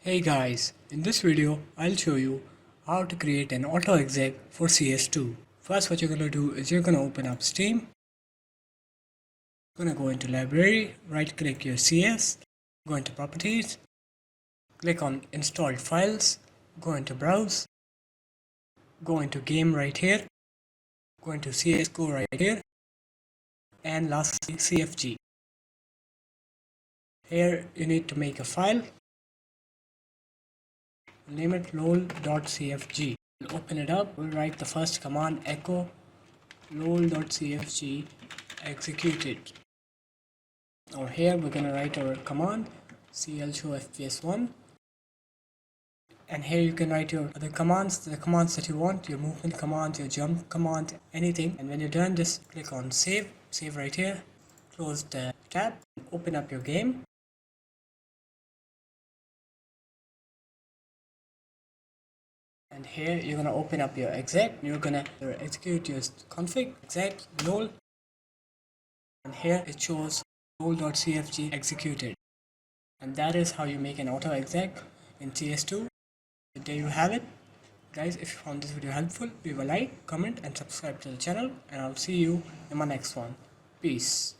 Hey guys, in this video I'll show you how to create an Autoexec for CS2. First what you're going to do is you're going to open up Steam, going to go into library, right click your CS, go into properties, click on installed files, go into browse, go into game right here, go into CS2 right here, and lastly CFG. Here you need to make a file, name it lol.cfg. We'll open it up, we'll write the first command echo lol.cfg executed. Now here we're gonna write our command cl show fps1, and here you can write your other commands, the commands that you want, your movement command, your jump command, anything. And when you're done, just click on save right here, close the tab, open up your game. And here you're gonna open up your exec, you're gonna execute your config exec lol, and here it shows lol.cfg executed. And that is how you make an auto exec in CS2. So there you have it. Guys, if you found this video helpful, leave a like, comment and subscribe to the channel, and I'll see you in my next one. Peace.